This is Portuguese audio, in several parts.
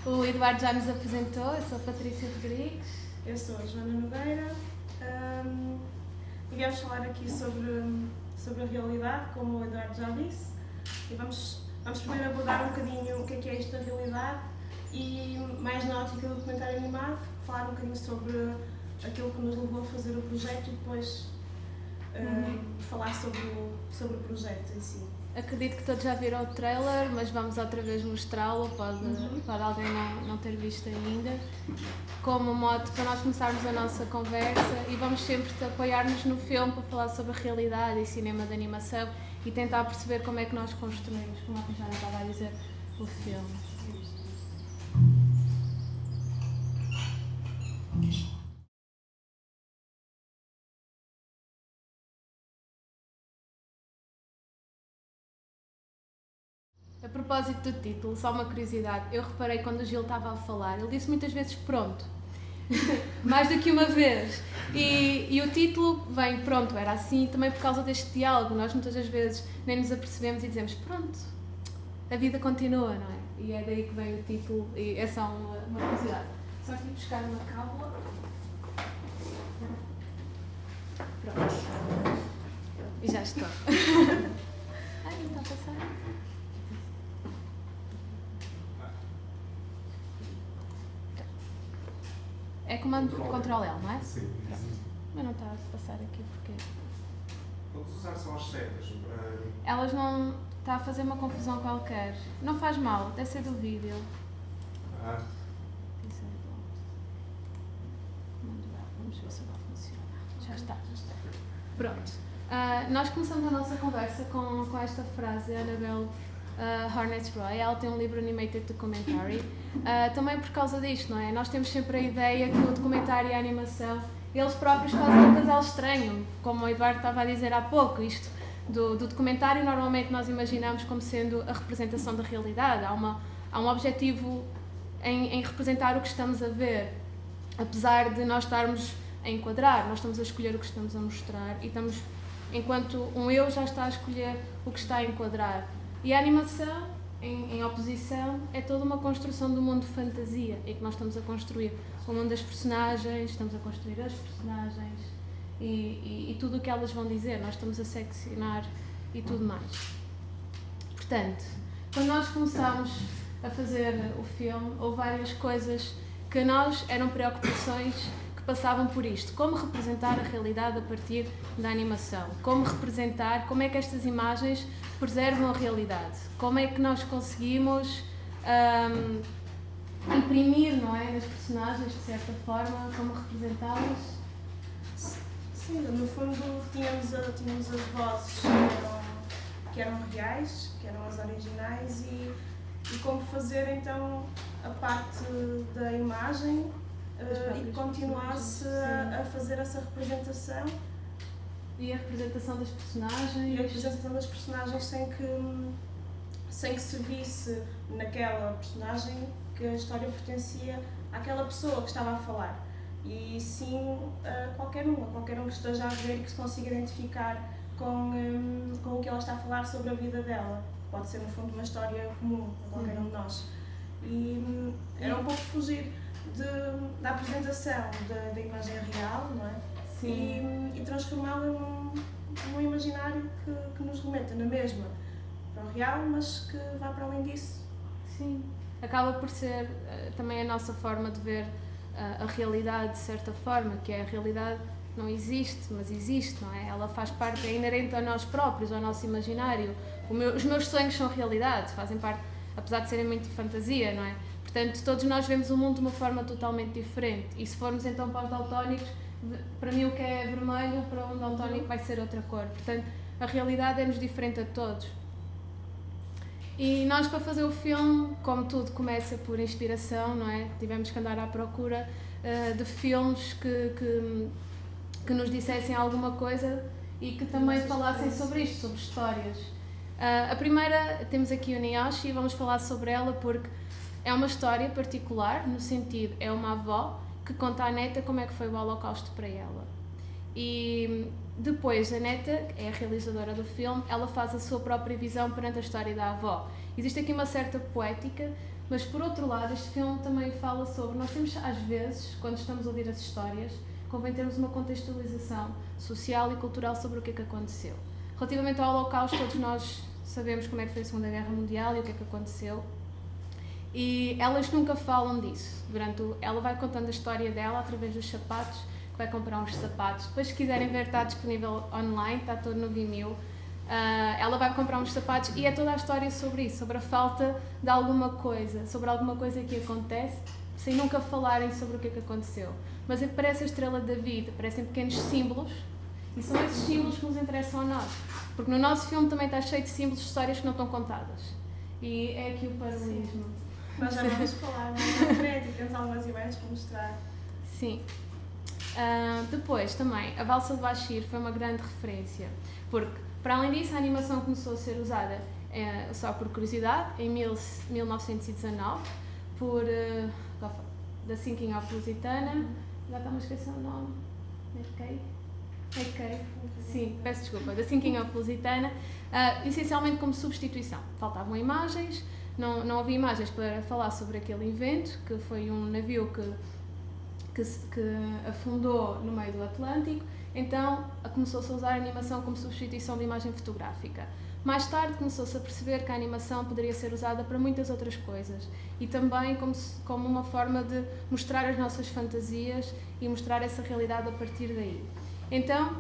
O Eduardo já nos apresentou, eu sou a Patrícia Rodrigues. Eu sou a Joana Nogueira e viemos falar aqui sobre a realidade, como o Eduardo já disse, e vamos primeiro abordar um bocadinho o que é isto da realidade e, mais na ótica do documentário animado, falar um bocadinho sobre aquilo que nos levou a fazer o projeto e depois falar sobre o projeto em si. Acredito que todos já viram o trailer, mas vamos outra vez mostrá-lo, pode alguém não ter visto ainda, como modo para nós começarmos a nossa conversa, e vamos sempre apoiar-nos no filme para falar sobre a realidade e cinema de animação e tentar perceber como é que nós construímos, como a Jana estava a dizer, o filme. A propósito do título, só uma curiosidade, eu reparei quando o Gil estava a falar, ele disse muitas vezes pronto, mais do que uma vez, e o título vem pronto, era assim também por causa deste diálogo, nós muitas das vezes nem nos apercebemos e dizemos pronto, a vida continua, não é? E é daí que vem o título, e é só uma curiosidade. Só aqui buscar uma cábula. Pronto. E já estou. Ai, não está a passar. É comando Ctrl L, não é? Sim. Mas não está a passar aqui porque... Vamos usar só as setas. Elas não... Está a fazer uma confusão qualquer. Não faz mal, deve ser do vídeo. Isso é bom. Muito bem, vamos ver se vai funcionar. Já está. Pronto. Nós começamos a nossa conversa com esta frase da Annabelle Hornets Roy. Ela tem um livro Animated Documentary. Também por causa disto, não é? Nós temos sempre a ideia que o documentário e a animação, eles próprios fazem um casal estranho, como o Eduardo estava a dizer há pouco. Isto do documentário normalmente nós imaginamos como sendo a representação da realidade. Há um objetivo em representar o que estamos a ver, apesar de nós estarmos a enquadrar, nós estamos a escolher o que estamos a mostrar e estamos, enquanto um eu já está a escolher o que está a enquadrar. E a animação, em oposição, é toda uma construção do mundo de fantasia, em que nós estamos a construir o mundo das personagens, estamos a construir as personagens e tudo o que elas vão dizer, nós estamos a seccionar e tudo mais. Portanto, quando nós começámos a fazer o filme, houve várias coisas que a nós eram preocupações que passavam por isto. Como representar a realidade a partir da animação? Como representar, como é que estas imagens preservam a realidade? Como é que nós conseguimos imprimir, não é, nas personagens, de certa forma, como representá-las? Sim, no fundo tínhamos as vozes que eram reais, que eram as originais e como fazer então a parte da imagem e continuasse a fazer essa representação. E a representação das personagens? E a representação das personagens sem que se visse naquela personagem que a história pertencia àquela pessoa que estava a falar. E sim a qualquer um que esteja a ver e que se consiga identificar com o que ela está a falar sobre a vida dela. Pode ser, no fundo, uma história comum a qualquer um de nós. E era um pouco fugir da apresentação da imagem real, não é? Sim. E transformá-la num imaginário que nos remeta na mesma para o real, mas que vá para além disso. Sim. Acaba por ser também a nossa forma de ver a realidade, de certa forma, que é a realidade não existe, mas existe, não é? Ela faz parte, é inerente a nós próprios, ao nosso imaginário. Os meus sonhos são realidade, fazem parte, apesar de serem muito de fantasia, não é? Portanto, todos nós vemos o mundo de uma forma totalmente diferente. E se formos então para os daltónicos, para mim o que é vermelho, para um daltónico vai ser outra cor. Portanto, a realidade é-nos diferente a todos. E nós, para fazer o filme, como tudo começa por inspiração, não é? Tivemos que andar à procura de filmes que nos dissessem alguma coisa e que também falassem sobre isto, sobre histórias. A primeira, temos aqui o Nyoshi, e vamos falar sobre ela porque é uma história particular, no sentido, é uma avó que conta à neta como é que foi o Holocausto para ela. E depois a neta, é a realizadora do filme, ela faz a sua própria visão perante a história da avó. Existe aqui uma certa poética, mas por outro lado este filme também fala sobre, nós temos às vezes, quando estamos a ouvir as histórias, convém termos uma contextualização social e cultural sobre o que é que aconteceu. Relativamente ao Holocausto, todos nós sabemos como é que foi a Segunda Guerra Mundial e o que é que aconteceu. E elas nunca falam disso. Ela vai contando a história dela através dos sapatos, que vai comprar uns sapatos. Depois, se quiserem ver, está disponível online, está todo no Vimeo. Ela vai comprar uns sapatos e é toda a história sobre isso, sobre a falta de alguma coisa, sobre alguma coisa que acontece, sem nunca falarem sobre o que é que aconteceu. Mas parece a estrela da vida, parecem pequenos símbolos, e são esses símbolos que nos interessam a nós. Porque no nosso filme também está cheio de símbolos, de histórias que não estão contadas. E é aqui o paralelismo. Nós já vamos falar mais à frente e temos algumas imagens para mostrar. Sim. Depois, também, a Valsa de Bashir foi uma grande referência, porque, para além disso, a animação começou a ser usada, só por curiosidade, em 1919, por The Sinking of Lusitana. Já estamos a esquecer o nome. Ok. Sim, peço desculpa. The Sinking of Lusitana, essencialmente como substituição. Faltavam imagens, não havia imagens para falar sobre aquele evento, que foi um navio que afundou no meio do Atlântico, então começou-se a usar a animação como substituição de imagem fotográfica. Mais tarde começou-se a perceber que a animação poderia ser usada para muitas outras coisas e também como uma forma de mostrar as nossas fantasias e mostrar essa realidade a partir daí. Então,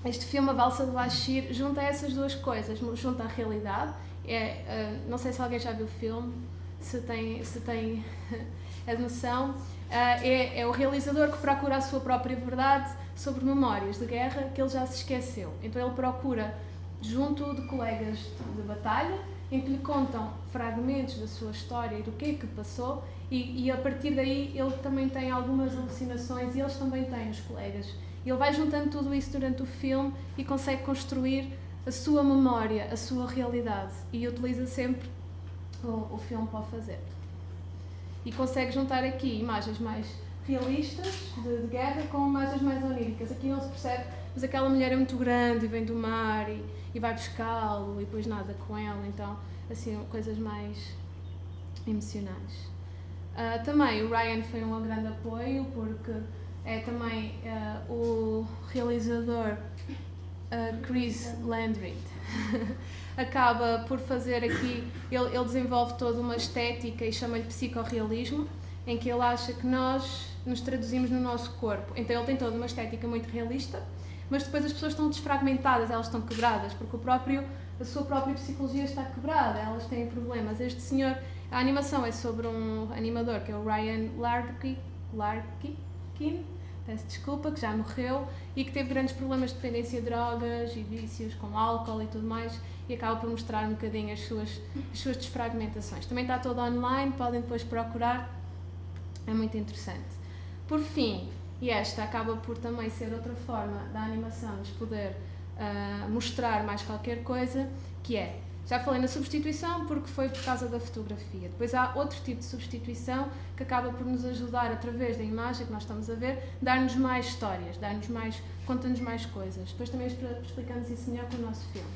este filme, A Valsa de Bashir, junta essas duas coisas, junta a realidade. Não sei se alguém já viu o filme, se tem a noção. É o realizador que procura a sua própria verdade sobre memórias de guerra que ele já se esqueceu. Então ele procura junto de colegas de batalha, em que lhe contam fragmentos da sua história e do que é que passou, e a partir daí ele também tem algumas alucinações, e eles também têm, os colegas. Ele vai juntando tudo isso durante o filme e consegue construir a sua memória, a sua realidade, e utiliza sempre o filme para o fazer. E consegue juntar aqui imagens mais realistas de guerra com imagens mais oníricas. Aqui não se percebe, mas aquela mulher é muito grande e vem do mar e vai buscá-lo e depois nada com ela, então assim, coisas mais emocionais. Também o Ryan foi um grande apoio, porque é também o realizador Chris Landry acaba por fazer aqui, ele desenvolve toda uma estética e chama-lhe psicorrealismo, em que ele acha que nós nos traduzimos no nosso corpo. Então ele tem toda uma estética muito realista, mas depois as pessoas estão desfragmentadas, elas estão quebradas, porque a sua própria psicologia está quebrada, elas têm problemas. Este senhor, a animação é sobre um animador que é o Ryan Larkin, peço desculpa, que já morreu e que teve grandes problemas de dependência a drogas e vícios com álcool e tudo mais, e acaba por mostrar um bocadinho as suas desfragmentações. Também está todo online, podem depois procurar, é muito interessante. Por fim, e esta acaba por também ser outra forma da animação nos poder mostrar mais qualquer coisa, que é, já falei na substituição porque foi por causa da fotografia. Depois há outro tipo de substituição que acaba por nos ajudar, através da imagem que nós estamos a ver, dar-nos mais histórias, conta-nos mais coisas. Depois também explicamos isso melhor com o nosso filme.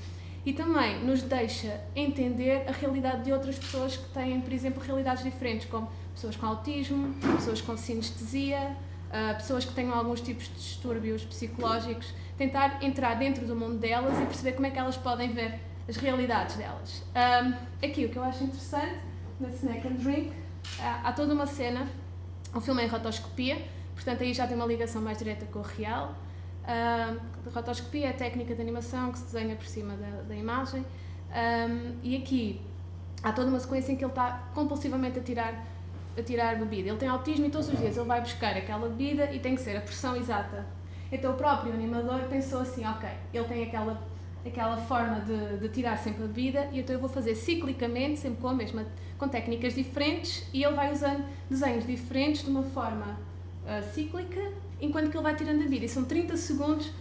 E também nos deixa entender a realidade de outras pessoas que têm, por exemplo, realidades diferentes, como pessoas com autismo, pessoas com sinestesia, pessoas que tenham alguns tipos de distúrbios psicológicos, tentar entrar dentro do mundo delas e perceber como é que elas podem ver as realidades delas. Aqui o que eu acho interessante, na Snack and Drink, há toda uma cena, o filme é em rotoscopia, portanto aí já tem uma ligação mais direta com o real. A rotoscopia é a técnica de animação que se desenha por cima da imagem, e aqui há toda uma sequência em que ele está compulsivamente a tirar bebida. Ele tem autismo e todos os dias ele vai buscar aquela bebida e tem que ser a porção exata. Então o próprio animador pensou assim, ok, ele tem aquela forma de tirar sempre a bebida, e então eu vou fazer ciclicamente, sempre com técnicas diferentes, e ele vai usando desenhos diferentes de uma forma cíclica, enquanto que ele vai tirando a bebida. E são 30 segundos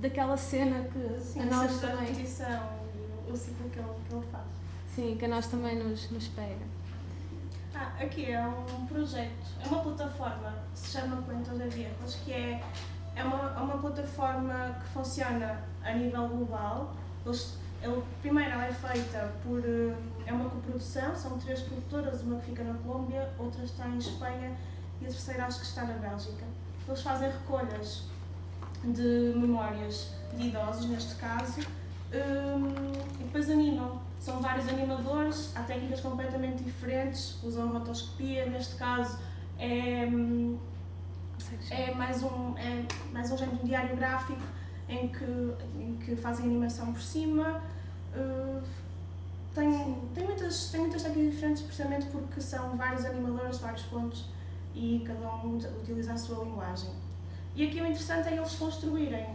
daquela cena que Sim, a nós a também... repetição, o ciclo que ele faz. Sim, que a nós também nos pega. Aqui é um projeto, é uma plataforma que se chama Coentões de Viertas, que é uma plataforma que funciona a nível global. Primeiro, ela é feita é uma coprodução, são 3 produtoras, uma que fica na Colômbia, outra está em Espanha e a terceira acho que está na Bélgica. Eles fazem recolhas de memórias de idosos, neste caso, e depois animam. São vários animadores, há técnicas completamente diferentes, usam rotoscopia, neste caso é mais um género de diário gráfico em que fazem animação por cima. Tem muitas técnicas diferentes, precisamente porque são vários animadores, vários pontos, e cada um utiliza a sua linguagem. E aqui o interessante é eles construírem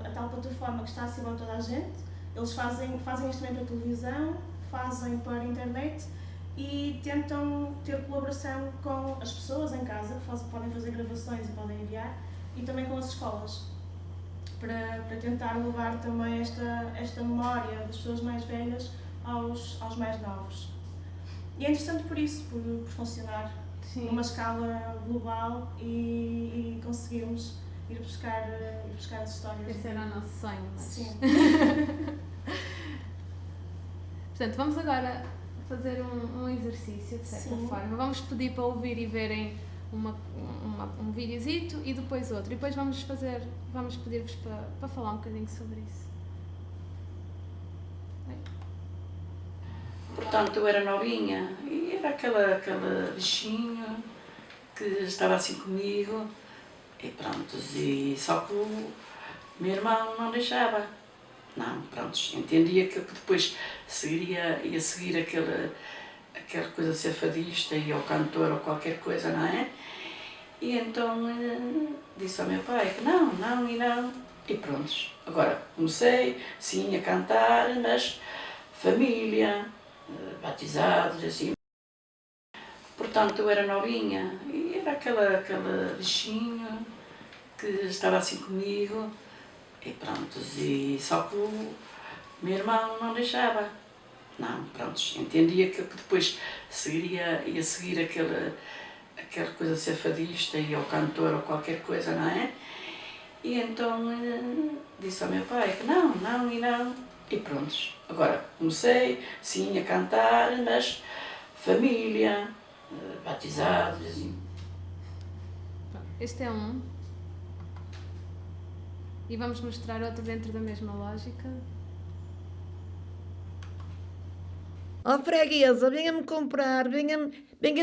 a tal plataforma que está acima de toda a gente. Eles fazem isto também para televisão, fazem para a internet e tentam ter colaboração com as pessoas em casa, que podem fazer gravações e podem enviar, e também com as escolas, para tentar levar também esta memória das pessoas mais velhas aos mais novos. E é interessante por isso, por funcionar numa escala global e conseguirmos ir buscar as histórias. Esse era o nosso sonho. Mas... Sim. Portanto, vamos agora fazer um exercício, de certa forma. Vamos pedir para ouvir e verem um videozito e depois outro. E depois vamos pedir-vos para falar um bocadinho sobre isso. Portanto, eu era novinha e era aquela bichinha que estava assim comigo e pronto, só que o meu irmão não deixava. Não, pronto, entendia que depois ia seguir aquela coisa de ser fadista e ou cantor ou qualquer coisa, não é? E então disse ao meu pai que não. E pronto, agora comecei, sim, a cantar, mas família, batizados, assim. Portanto, eu era novinha e era aquela bichinha que estava assim comigo e pronto, só que o meu irmão não deixava. Não, pronto, entendia que depois ia seguir aquela coisa de ser fadista e ou cantor ou qualquer coisa, não é? E então disse ao meu pai que não. E pronto, agora comecei, sim, a cantar, mas família, batizados, assim. Este é um. E vamos mostrar outro dentro da mesma lógica. Oh, freguesa, venha-me comprar, venha-me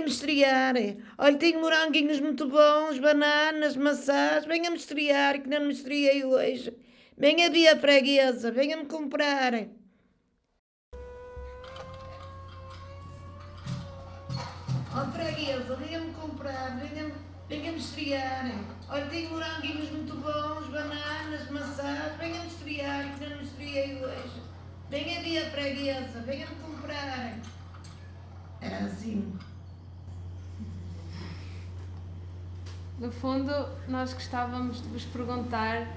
estrear. Olha, tenho moranguinhos muito bons, bananas, maçãs, venha-me estrear, que não me estreiei hoje. Venha vir, freguesa, venha-me comprar. Oh, freguesa, venha-me comprar, venha-me estrear. Olha, tenho moranguinhos muito bons, bananas, maçãs, venha-me estrear, que não me estreiei hoje. Venha vir, freguesa, venha-me comprar. Era assim. No fundo, nós gostávamos de vos perguntar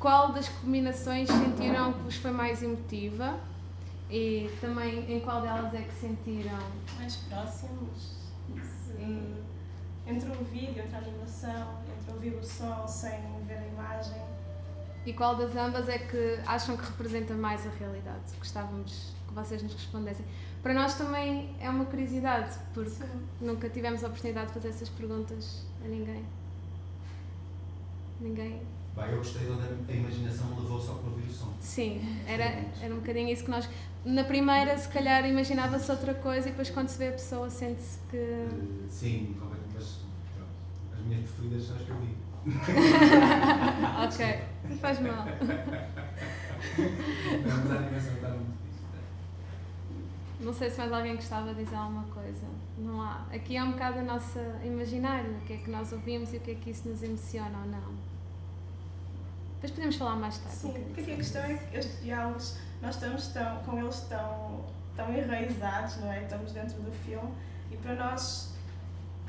qual das combinações sentiram que vos foi mais emotiva e também em qual delas é que sentiram Mais próximos. Entre o vídeo, entre a animação, entre ouvir o som sem ver a imagem. e qual das ambas é que acham que representa mais a realidade. Gostávamos que vocês nos respondessem. Para nós também é uma curiosidade, porque nunca tivemos a oportunidade de fazer essas perguntas a ninguém. Bem, eu gostei de onde a imaginação me levou só para ouvir o som. Sim, era um bocadinho isso que nós... Na primeira, se calhar, imaginava-se outra coisa e depois quando se vê a pessoa sente-se que... Sim, completamente, mas pronto, as minhas preferidas são as que eu vi. Ok, não faz mal. Mas a animação está muito fixe. Não sei se mais alguém gostava de dizer alguma coisa. Não há. Aqui é um bocado a nossa imaginário, o que é que nós ouvimos e o que é que isso nos emociona ou não. Depois podemos falar mais tarde. Sim, porque aqui a questão é que estes diálogos, nós estamos com eles tão enraizados, não é? Estamos dentro do filme e para nós,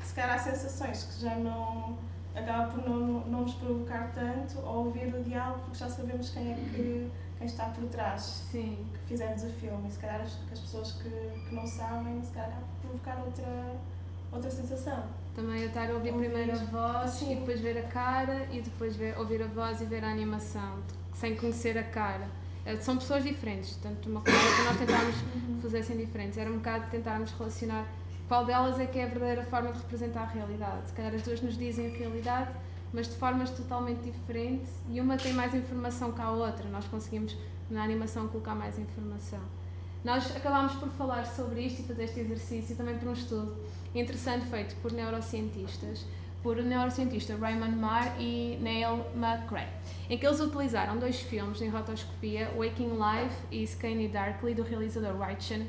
se calhar há sensações que já não acaba por não nos provocar tanto ao ouvir o diálogo, porque já sabemos quem está por trás, Sim. que fizemos o filme, e se calhar as pessoas que não sabem, se calhar acaba por provocar outra sensação. Também eu estar a ouvir primeiro a voz Sim. e depois ver a cara e depois ouvir a voz e ver a animação, sem conhecer a cara. São pessoas diferentes, portanto uma coisa que nós tentámos que fossem diferentes era um bocado tentarmos relacionar qual delas é que é a verdadeira forma de representar a realidade. Se calhar as duas nos dizem a realidade, mas de formas totalmente diferentes e uma tem mais informação que a outra. Nós conseguimos na animação colocar mais informação. Nós acabámos por falar sobre isto e fazer este exercício também por um estudo interessante feito por neurocientistas, por o neurocientista Raymond Marr e Neil McRae, em que eles utilizaram 2 filmes em rotoscopia, Waking Life e Skinny Darkly, do realizador Richard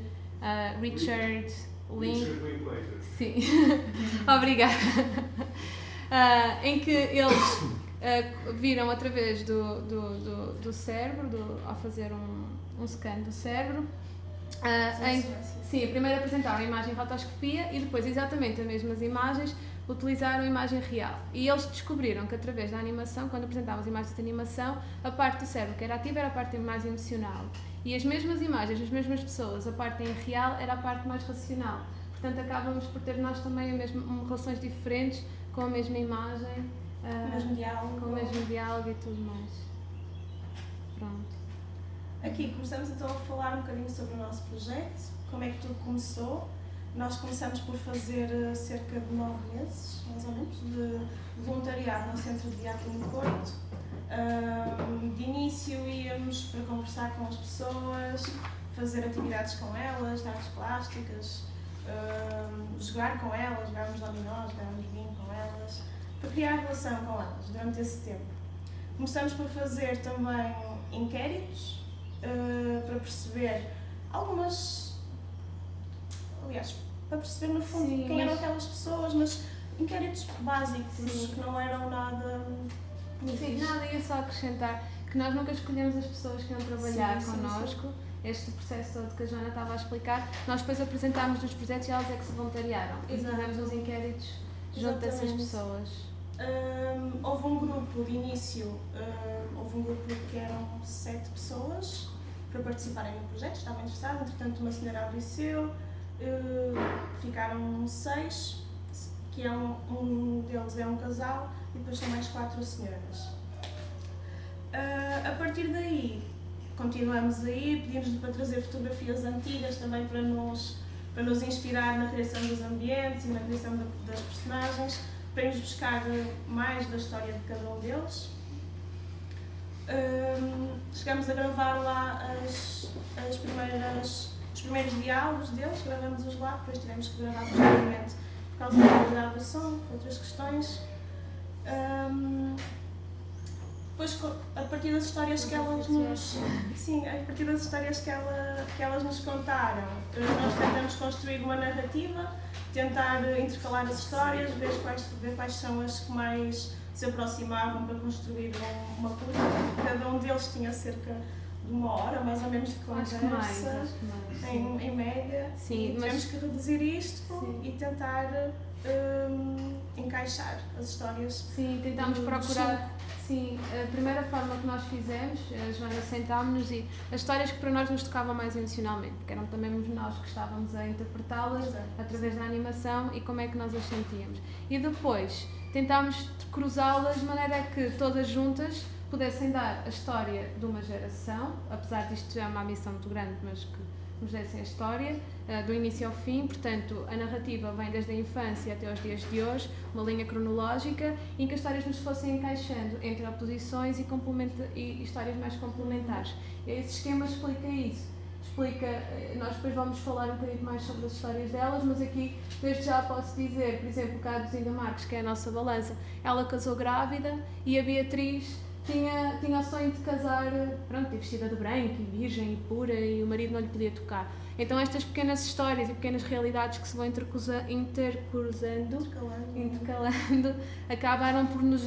Linklater. Sim, obrigada. Em que eles viram através do cérebro, ao fazer um scan do cérebro, sim, primeiro apresentaram a imagem em rotoscopia e depois exatamente as mesmas imagens utilizaram a imagem real. E eles descobriram que através da animação, quando apresentavam as imagens de animação, a parte do cérebro que era ativa era a parte mais emocional. E as mesmas imagens, as mesmas pessoas, a parte real era a parte mais racional. Portanto, acabamos por ter nós também relações diferentes com a mesma imagem, com o mesmo diálogo e tudo mais. Pronto. Aqui começamos então a falar um bocadinho sobre o nosso projeto, como é que tudo começou. Nós começamos por fazer cerca de 9 meses, mais ou menos, de voluntariado no Centro de Teatro no Porto. De início íamos para conversar com as pessoas, fazer atividades com elas, artes plásticas, jogar com elas, jogarmos dominó, jogarmos bingo com elas, para criar relação com elas durante esse tempo. Começamos por fazer também inquéritos, para perceber para perceber no fundo Sim, quem eram aquelas pessoas, mas inquéritos básicos, que não eram nada... Sim, nada, ia só acrescentar que nós nunca escolhemos as pessoas que iam trabalhar connosco. Este processo todo que a Joana estava a explicar, nós depois apresentámos os projetos e elas é que se voluntariaram. E fizemos os inquéritos junto dessas pessoas. Houve um grupo de início, que eram 7 pessoas para participarem no projeto, estavam interessados, entretanto uma senhora adoeceu, ficaram 6, que um deles é um casal e depois são mais 4 senhoras. A partir daí continuamos aí, pedimos-lhe para trazer fotografias antigas também para nos inspirar na criação dos ambientes e na criação das personagens, para irmos buscar mais da história de cada um deles. Chegamos a gravar lá os primeiros diálogos deles, gravamos-os lá, depois tivemos que gravar posteriormente por causa da qualidade do som, outras questões. Depois, a partir das histórias que elas nos contaram, nós tentamos construir uma narrativa, tentar intercalar as histórias, ver quais são as que mais se aproximavam para construir uma curta. Cada um deles tinha cerca de 1 hora, mais ou menos, de conversa, Acho que mais. em média. Sim, e tivemos que reduzir isto e tentar encaixar as histórias. Sim, tentámos procurar. Sim, a primeira forma que nós fizemos, a Joana, sentámos-nos e as histórias que para nós nos tocavam mais emocionalmente, porque eram também nós que estávamos a interpretá-las através da animação e como é que nós as sentíamos. E depois tentámos cruzá-las de maneira que todas juntas pudessem dar a história de uma geração, apesar disto já é uma missão muito grande, mas que nos dessem a história, do início ao fim. Portanto, a narrativa vem desde a infância até aos dias de hoje, uma linha cronológica, em que as histórias nos fossem encaixando entre oposições e histórias mais complementares. E esse esquema explica isso. Nós depois vamos falar um bocadinho mais sobre as histórias delas, mas aqui desde já posso dizer, por exemplo, o caso de Zinda Marques, que é a nossa balança, ela casou grávida e a Beatriz tinha o sonho de casar, pronto, e vestida de branco, e virgem, e pura, e o marido não lhe podia tocar. Então estas pequenas histórias e pequenas realidades que se vão intercalando, acabaram por nos,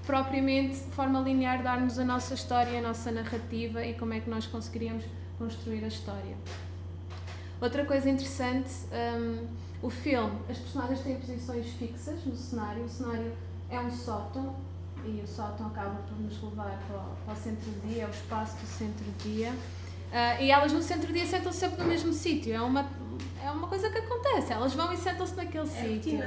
propriamente, de forma linear, dar-nos a nossa história, a nossa narrativa e como é que nós conseguiríamos construir a história. Outra coisa interessante, o filme, as personagens têm posições fixas no cenário, o cenário é um sótão, e o sótão acaba por nos levar para o centro-dia, ao espaço do centro-dia. E elas no centro-dia sentam-se sempre no mesmo sítio, é uma coisa que acontece, elas vão e sentam-se naquele sítio.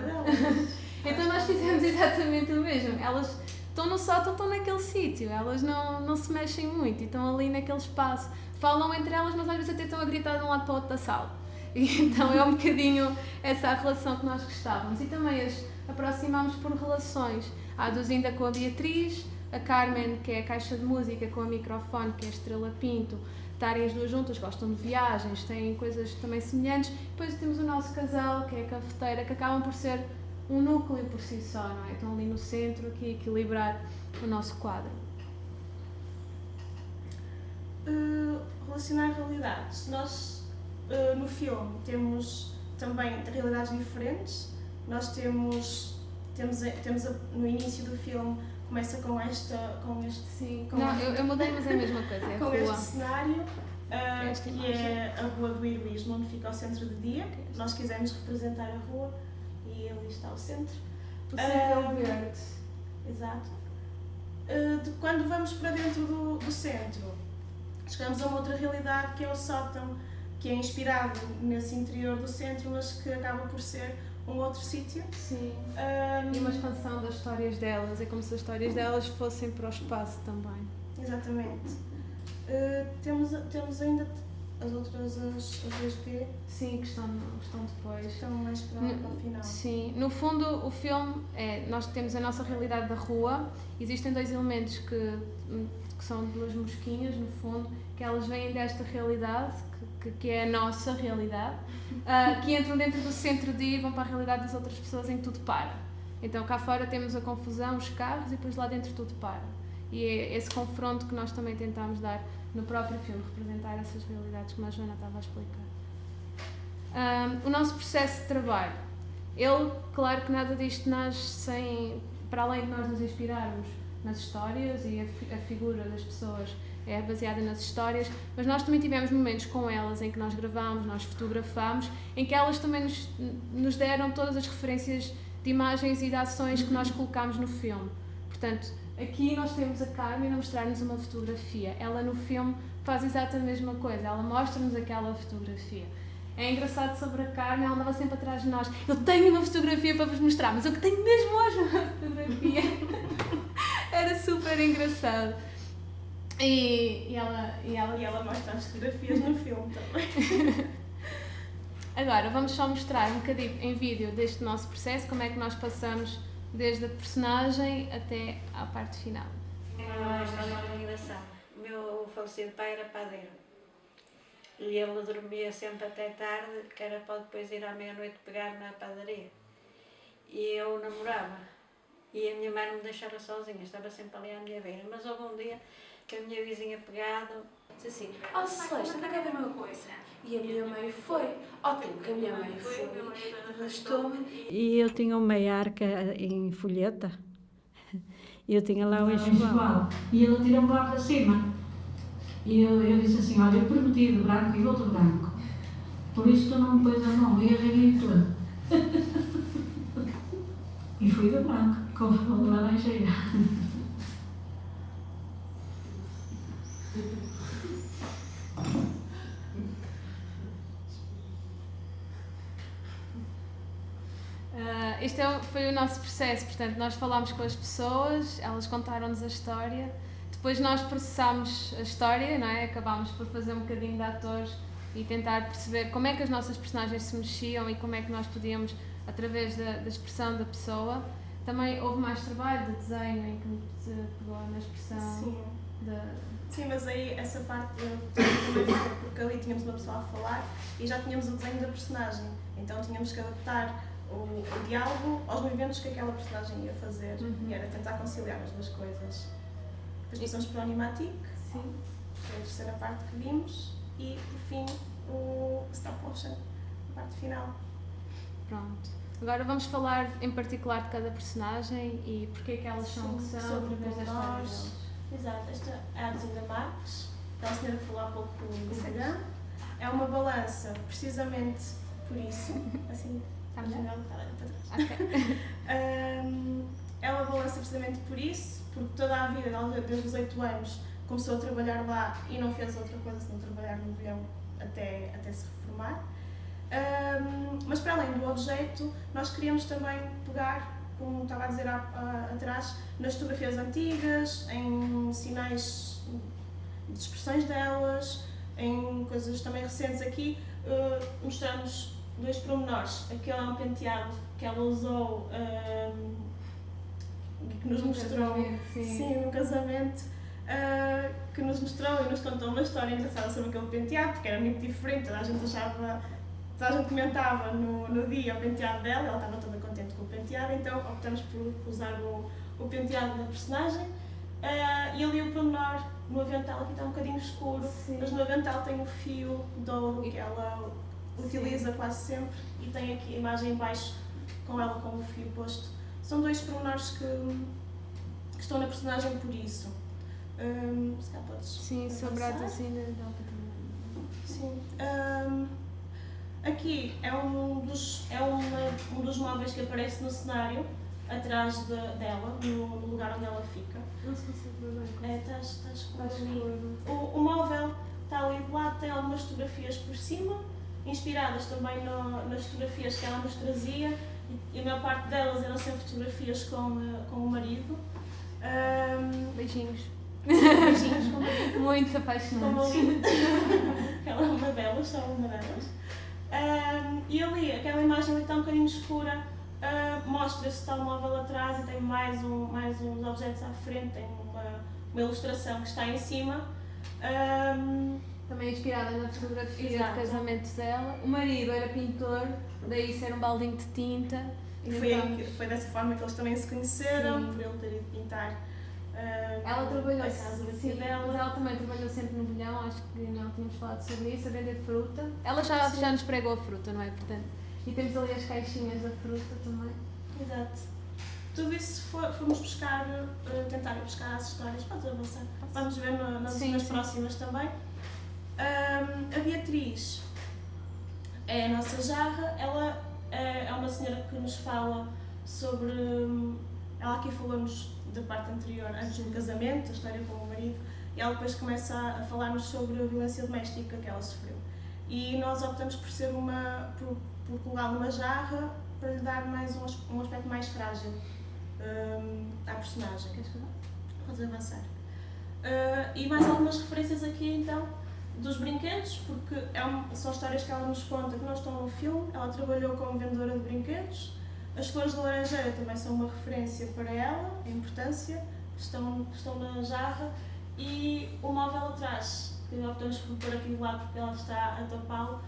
Então nós fizemos exatamente o mesmo, elas estão no sótão, estão naquele sítio, elas não se mexem muito, e estão ali naquele espaço, falam entre elas, mas às vezes até estão a gritar de um lado para o outro da sala. E então é um bocadinho essa a relação que nós gostávamos, e também as aproximámos por relações. Há a Duzinda com a Beatriz, a Carmen, que é a caixa de música, com o microfone, que é a Estrela Pinto, estarem as duas juntas, gostam de viagens, têm coisas também semelhantes. Depois temos o nosso casal, que é a cafeteira, que acabam por ser um núcleo por si só, não é? Estão ali no centro, aqui a equilibrar o nosso quadro. Relacionar realidades. Nós, no filme, temos também realidades diferentes. Nós temos no início do filme, começa com este... Sim, eu mudei, mas é a mesma coisa, é a com rua. este cenário, que é a Rua do Heroísmo, onde fica o centro de dia. Nós quisemos representar a rua e ali está o centro. O céu verde. Exato. Quando vamos para dentro do centro, chegamos a uma outra realidade, que é o sótão, que é inspirado nesse interior do centro, mas que acaba por ser um outro sítio. Sim. E uma expansão das histórias delas, é como se as histórias delas fossem para o espaço também. Exatamente. Temos ainda as outras, as VSV. Sim, que estão depois. Estão mais para o final. Sim, no fundo o filme nós temos a nossa realidade da rua, existem dois elementos que são duas mosquinhas no fundo, que elas vêm desta realidade, que é a nossa realidade, que entram dentro do centro-dia e vão para a realidade das outras pessoas em que tudo para. Então cá fora temos a confusão, os carros, e depois lá dentro tudo para. E é esse confronto que nós também tentámos dar no próprio filme, representar essas realidades como a Joana estava a explicar. O nosso processo de trabalho, claro que nada disto nasce para além de nós nos inspirarmos nas histórias, e a figura das pessoas é baseada nas histórias, mas nós também tivemos momentos com elas em que nós gravámos, nós fotografámos, em que elas também nos deram todas as referências de imagens e de ações que nós colocámos no filme. Portanto, aqui nós temos a Carmen a mostrar-nos uma fotografia. Ela no filme faz exatamente a mesma coisa, ela mostra-nos aquela fotografia. É engraçado sobre a Carmen, ela andava sempre atrás de nós. Eu tenho uma fotografia para vos mostrar, mas eu que tenho mesmo hoje uma fotografia. Era super engraçado. E ela mostra as fotografias no filme também. Agora, vamos só mostrar um bocadinho em vídeo deste nosso processo, como é que nós passamos desde a personagem até à parte final. Uma história engraçada. O meu falecido pai era padeiro. E ele dormia sempre até tarde, que era para depois ir à meia-noite pegar na padaria. E eu namorava. E a minha mãe não me deixava sozinha, estava sempre ali à minha beira. Mas houve um dia que a minha vizinha pegado disse assim: "Oh Celeste, anda cá ver uma coisa." E a minha mãe foi, ao tempo que a minha mãe foi, arrastou-me. E eu tinha uma arca em folheta, e eu tinha lá o enxoval, e ele tirou-me lá para cima. E eu disse assim: "Olha, eu prometi de branco e outro branco, por isso tu não me pões a mão." E arreguei tudo. E fui de branco, com flor de laranjeira. Este foi o nosso processo, portanto, nós falámos com as pessoas, elas contaram-nos a história, depois nós processámos a história, não é? Acabámos por fazer um bocadinho de atores e tentar perceber como é que as nossas personagens se mexiam e como é que nós podíamos, através da expressão da pessoa. Também houve mais trabalho de desenho em que se pegou na expressão. Sim. de... Sim, mas aí essa parte também foi porque ali tínhamos uma pessoa a falar e já tínhamos o desenho da personagem, então tínhamos que adaptar o diálogo aos movimentos que aquela personagem ia fazer, e era tentar conciliar as duas coisas. Depois passamos para o Animatic, Sim. que é a terceira parte que vimos, e por fim o Stop Motion, a parte final. Pronto. Agora vamos falar em particular de cada personagem e porque é que elas são o que são, Sobre através da história deles. Exato, esta é a Arzinda Marques, aquela senhora que falou há pouco do Instagram. É uma balança precisamente por isso. Assim, Está a melhor? janela está lá para trás. Ok. É uma balança precisamente por isso, porque toda a vida, ela desde os 8 anos, começou a trabalhar lá e não fez outra coisa senão trabalhar no Bolhão até se reformar. Mas para além do objeto, nós queríamos também pegar, como estava a dizer atrás, nas fotografias antigas, em sinais de expressões delas, em coisas também recentes aqui, mostramos 2 pormenores. Aquele é um penteado que ela usou que nos mostrou no casamento, que nos mostrou e nos contou uma história engraçada sobre aquele penteado, porque era muito diferente, toda a gente comentava no dia o penteado dela, ela estava toda contente com o penteado, então optamos por usar o penteado da personagem. E ali o pormenor no avental, aqui está um bocadinho escuro, mas no avental tem o fio de ouro que ela utiliza quase sempre, e tem aqui a imagem em baixo com ela com o fio posto. São 2 pormenores que estão na personagem por isso. Se cá podes Sim, sobre a avançar. Alcina dela também. Sim. Aqui é um dos móveis que aparece no cenário, atrás dela, no lugar onde ela fica. Não sei se foi bem. Está escuro Está ali. escuro. O móvel está ali de lado, tem algumas fotografias por cima, inspiradas também nas fotografias que ela nos trazia, e a maior parte delas eram sempre fotografias com o marido. Beijinhos. Beijinhos com o marido. Muito Como apaixonantes. ali. Ela é uma delas, só uma delas. E ali, aquela imagem ali está um bocadinho escura, mostra-se está o móvel atrás e tem mais uns objetos à frente, tem uma ilustração que está em cima. Também inspirada na fotografia Exato. de casamento dela. O marido era pintor, daí isso era um baldinho de tinta. E foi dessa forma que eles também se conheceram, Sim. por ele ter ido pintar Ela trabalhou, a casa da sim, tia mas dela. ela também trabalhou sempre no Bolhão, acho que não tínhamos falado sobre isso, a vender fruta. Ela já nos pregou a fruta, não é? Portanto, e temos ali as caixinhas da fruta também. Exato. Tudo isso fomos buscar, tentar ir buscar as histórias. Podes avançar. Vamos ver nas próximas também. A Beatriz é a nossa jarra. Ela é uma senhora que nos fala sobre. Ela aqui falou-nos da parte anterior, antes do casamento, a história com o marido, e ela depois começa a falar-nos sobre a violência doméstica que ela sofreu. E nós optamos por ser por colocar numa jarra para lhe dar mais um aspecto mais frágil à personagem. Queres falar? Podes avançar. E mais algumas referências aqui então dos brinquedos, porque são histórias que ela nos conta que não estão no filme. Ela trabalhou como vendedora de brinquedos. As flores da laranjeira também são uma referência para ela, a importância, estão na jarra. E o móvel atrás, que optamos por pôr aqui do lado porque ela está a tapá-lo,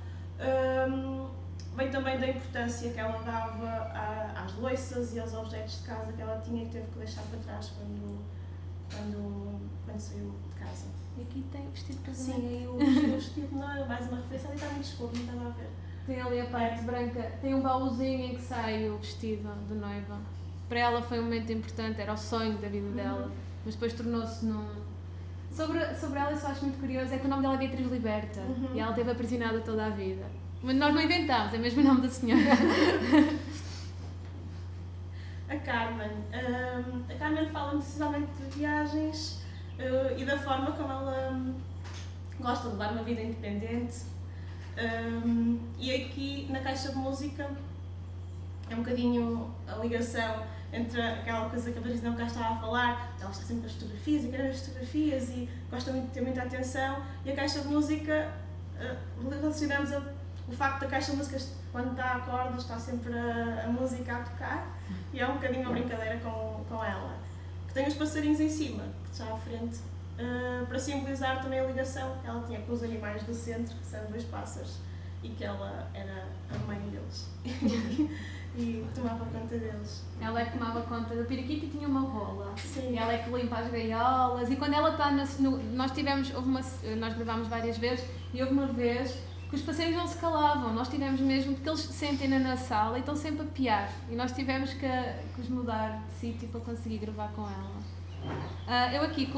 vem também da importância que ela dava às louças e aos objetos de casa que ela tinha e teve que deixar para trás quando saiu de casa. E aqui tem o vestido de casamento. Sim, aí o vestido não é mais uma referência, ali está muito escuro, não estava a ver. Tem ali a parte branca, tem um baúzinho em que sai o vestido de noiva. Para ela foi um momento importante, era o sonho da vida dela, mas depois tornou-se num... Sobre ela, isso eu acho muito curioso, é que o nome dela é Beatriz Liberta e ela esteve aprisionada toda a vida. Mas nós não inventámos, é mesmo o nome da senhora. A Carmen fala precisamente de viagens e da forma como ela gosta de levar uma vida independente. E aqui na caixa de música é um bocadinho a ligação entre aquela coisa que a Patrícia não cá estava a falar, ela está sempre com as fotografias e quer as fotografias e gosta muito de ter muita atenção, e a caixa de música relacionamos o facto da caixa de música, quando dá acordes, está sempre a música a tocar, e é um bocadinho uma brincadeira com ela. Que tem os passarinhos em cima, que está à frente, para simbolizar também a ligação que ela tinha com os animais do centro, que são 2 pássaros. e que ela era a mãe deles e tomava conta deles. Ela é que tomava conta do periquito e tinha uma rola. Sim. E ela é que limpa as gaiolas. E quando ela está nós gravámos várias vezes e houve uma vez que os passarinhos não se calavam. Nós tivemos mesmo, porque eles sentem na sala e estão sempre a piar. E nós tivemos que os mudar de sítio para conseguir gravar com ela. Eu aqui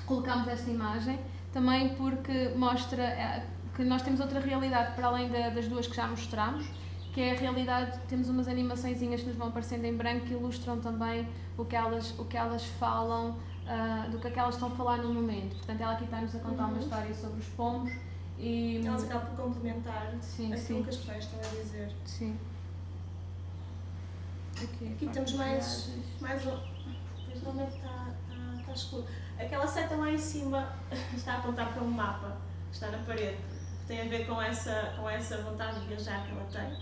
colocámos esta imagem também porque mostra que nós temos outra realidade para além das duas que já mostramos, que é a realidade. Temos umas animaçõezinhas que nos vão aparecendo em branco que ilustram também o que elas falam, do que elas estão a falar no momento. Portanto, ela aqui está-nos a contar uma história sobre os pombos e elas acabam por complementar sim, aquilo que as pessoas estão a dizer. Sim. Aqui temos mais pois normalmente está escuro. Aquela seta lá em cima está a apontar para um mapa que está na parede, que tem a ver com essa vontade de viajar que ela tem.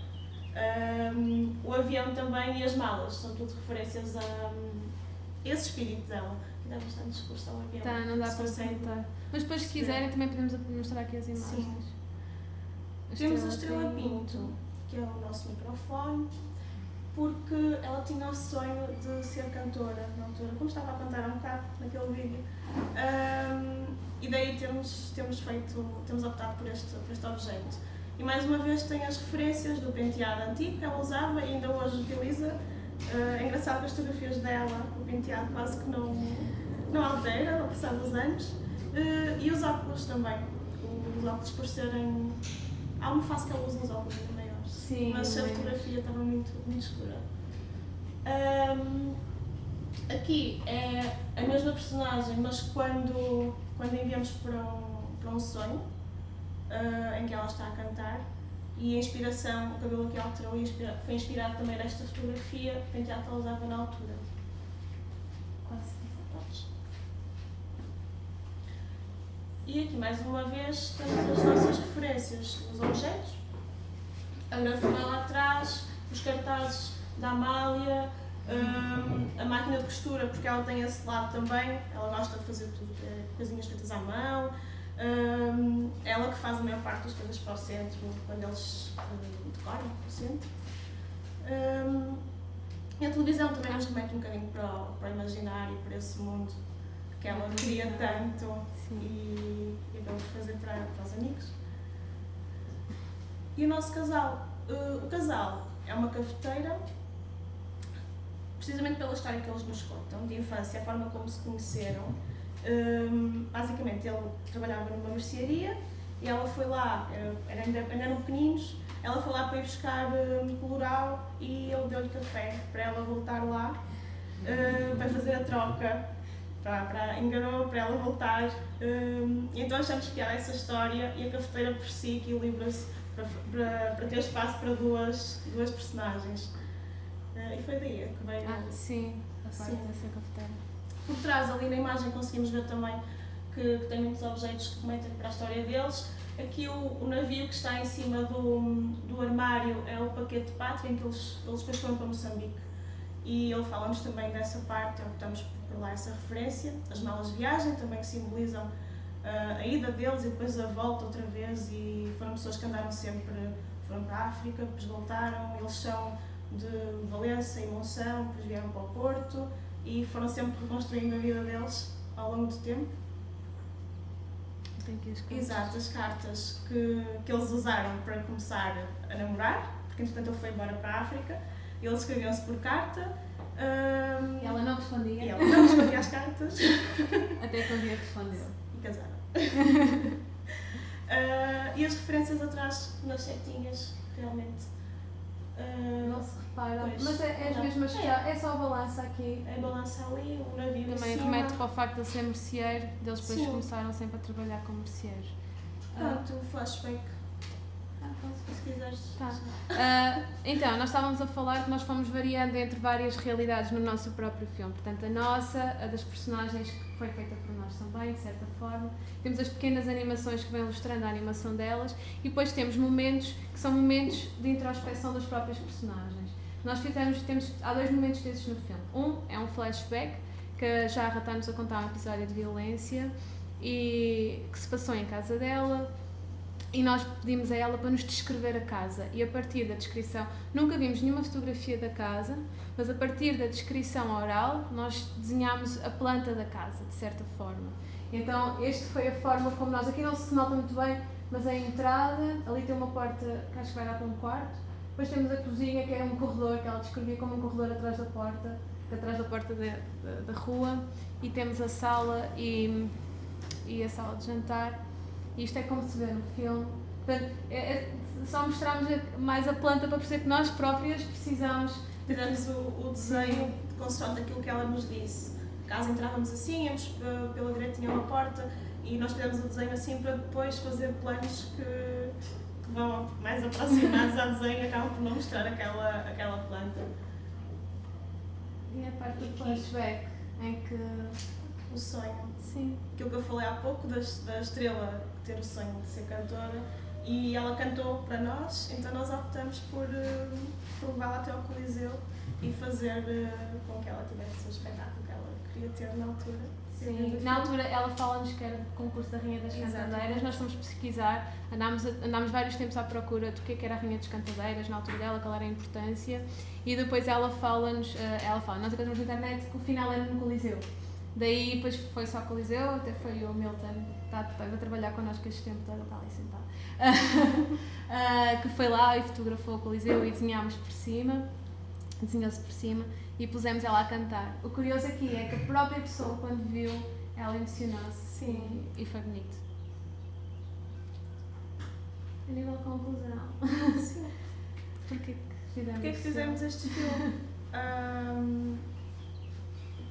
O avião também e as malas são tudo referências a esse espírito dela. Dá bastante discurso ao avião. Tá, não dá para contar. Mas depois, se quiserem, também podemos mostrar aqui as imagens. Sim. Temos a Estrela Pinto, que é o nosso microfone, porque ela tinha o sonho de ser cantora na altura, como estava a cantar há um bocado naquele vídeo. E daí temos optado por este objeto. E mais uma vez tem as referências do penteado antigo que ela usava e ainda hoje utiliza. É engraçado que as fotografias dela, o penteado quase que não altera ao passar dos anos. E os óculos também. Os óculos por serem... Há uma fase que ela usa uns óculos ainda maiores. Sim, mas a fotografia estava muito escura. Aqui é a mesma personagem, mas quando enviamos para um sonho, em que ela está a cantar, e a inspiração, o cabelo que alterou, foi inspirado também nesta fotografia, o penteado que ela usava na altura. Quase fotos. E aqui, mais uma vez, temos as nossas referências, os objetos, a grafona lá atrás, os cartazes da Amália, a máquina de costura, porque ela tem esse lado também, ela gosta de fazer tudo, coisinhas feitas à mão. Ela que faz a maior parte das coisas para o centro, quando eles decoram o centro. E a televisão também nos remete um bocadinho para o imaginário, para esse mundo que ela queria tanto e acabou de fazer para os amigos. E o nosso casal? O casal é uma cafeteira, precisamente pela história que eles nos contam, de infância, a forma como se conheceram. Basicamente ele trabalhava numa mercearia e ela foi lá, ainda eram pequeninos, ela foi lá para ir buscar colorau e ele deu-lhe café para ela voltar lá para fazer a troca, enganou para ela voltar. Então achamos que era essa história e a cafeteira por si equilibra-se para ter espaço para duas personagens. E foi daí que veio. Sim, a parte dessa cafeteira. Por trás, ali na imagem, conseguimos ver também que tem muitos objetos que comentam para a história deles. Aqui o navio que está em cima do armário é o paquete de pátria, em que eles depois foram para Moçambique. E ele fala-nos também dessa parte, optamos por lá essa referência. As malas de viagem também que simbolizam a ida deles e depois a volta outra vez. E foram pessoas que andaram sempre, foram para a África, depois voltaram. Eles são de Valença e Monção, depois vieram para o Porto. E foram sempre reconstruindo a vida deles ao longo do tempo. Tem aqui as cartas. Exato, as cartas que eles usaram para começar a namorar, porque entretanto ele foi embora para a África, e eles escreviam-se por carta. E ela não respondia. E ela não respondia às cartas. Até que um dia respondeu. E casaram. E as referências atrás nas setinhas, realmente. Não se repara. Pois, Mas é as não. mesmas que há. É só a balança aqui. A balança ali, o navio Também em cima. remete para o facto de ele ser merceeiro, deles depois Sim. começaram sempre a trabalhar como merceeiros. Pronto, o flashback. Se quiseres. Tá. Então, nós estávamos a falar que nós fomos variando entre várias realidades no nosso próprio filme. Portanto, a nossa, a das personagens que foi feita por nós também, de certa forma. Temos as pequenas animações que vão ilustrando a animação delas e depois temos momentos que são momentos de introspecção das próprias personagens. Nós há dois momentos desses no filme. Um é um flashback, que a Jarra está-nos a contar um episódio de violência e que se passou em casa dela. e nós pedimos a ela para nos descrever a casa. E a partir da descrição, nunca vimos nenhuma fotografia da casa, mas a partir da descrição oral, nós desenhámos a planta da casa, de certa forma. Então, esta foi a forma como nós, aqui não se nota muito bem, mas a entrada, ali tem uma porta que acho que vai dar para um quarto. Depois temos a cozinha, que era um corredor, que ela descrevia como um corredor atrás da porta da rua. E temos a sala e a sala de jantar. E isto é como se vê no filme. Portanto, só mostramos mais a planta para perceber que nós próprias precisamos. Fizemos o desenho consoante aquilo que ela nos disse. Caso entrávamos assim, íamos pela direita, tinha uma porta, e nós fizemos o desenho assim para depois fazer planos que vão mais aproximados ao desenho, acabam por não mostrar aquela planta. E a parte do flashback, em que O sonho. sim. Aquilo que eu falei há pouco, da estrela ter o sonho de ser cantora, e ela cantou para nós, então nós optamos por levá-la até ao Coliseu e fazer com que ela tivesse o espetáculo que ela queria ter na altura. Sim, na altura ela fala-nos que era do concurso da Rainha das Cantadeiras, nós fomos pesquisar, andámos vários tempos à procura do que era a Rainha das Cantadeiras, na altura dela, qual era a importância, e depois ela fala-nos, nós encontramos na internet que o final era no Coliseu. Daí depois foi só o Coliseu, até foi o Milton, vai trabalhar connosco este tempo todo, está ali sentado, que foi lá e fotografou o Coliseu e desenhámos por cima, desenhou-se por cima e pusemos ela a cantar. O curioso aqui é que a própria pessoa, quando viu, ela emocionou-se e foi bonito. A nível de conclusão, Sim. porquê que fizemos este filme?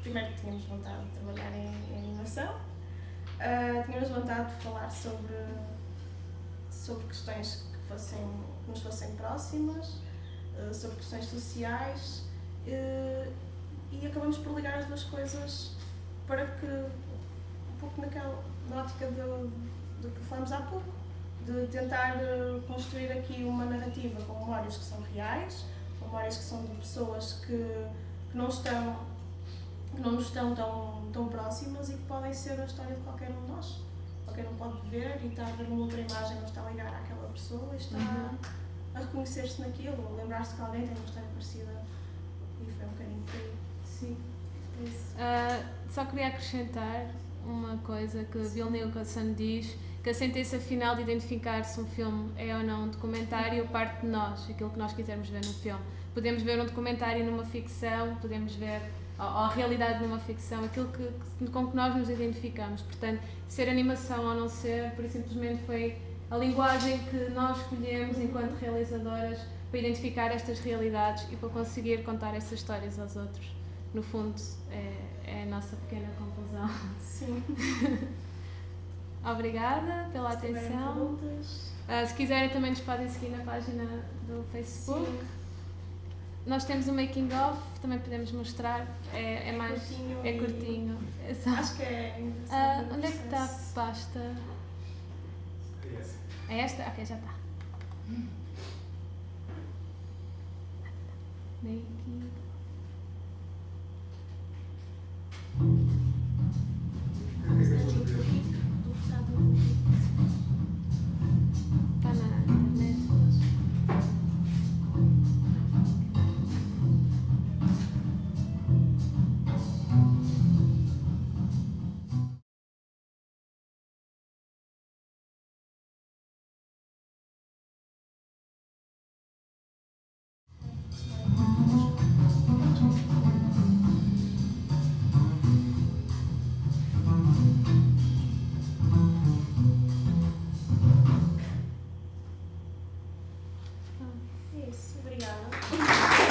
Primeiro tínhamos vontade de trabalhar em animação, tínhamos vontade de falar sobre questões que nos fossem próximas, sobre questões sociais, e acabamos por ligar as duas coisas para que, um pouco na ótica do que falamos há pouco, de tentar construir aqui uma narrativa com memórias que são reais, memórias que são de pessoas que não nos estão tão próximas e que podem ser a história de qualquer um de nós. Qualquer um pode ver e está a ver uma outra imagem, não está a ligar àquela pessoa e está a reconhecer-se naquilo, ou lembrar-se que alguém tem uma história parecida. E foi um bocadinho por aí. Sim. Só queria acrescentar uma coisa que Bill Nicholson diz, que a sentença final de identificar se um filme é ou não um documentário parte de nós, aquilo que nós quisermos ver no filme. Podemos ver um documentário numa ficção, podemos ver a realidade numa ficção, aquilo com que nós nos identificamos. Portanto, ser animação ou não ser, por simplesmente foi a linguagem que nós escolhemos enquanto realizadoras para identificar estas realidades e para conseguir contar estas histórias aos outros. No fundo, é a nossa pequena conclusão. Sim. Obrigada pela Se tiverem atenção. perguntas. Se quiserem, também nos podem seguir na página do Facebook. Sim. Nós temos um making of, também podemos mostrar. É mais curtinho. É curtinho. Acho que é engraçado. Onde é que está a pasta? É esta? Ok, já está. Making. Está na internet. É isso, obrigada.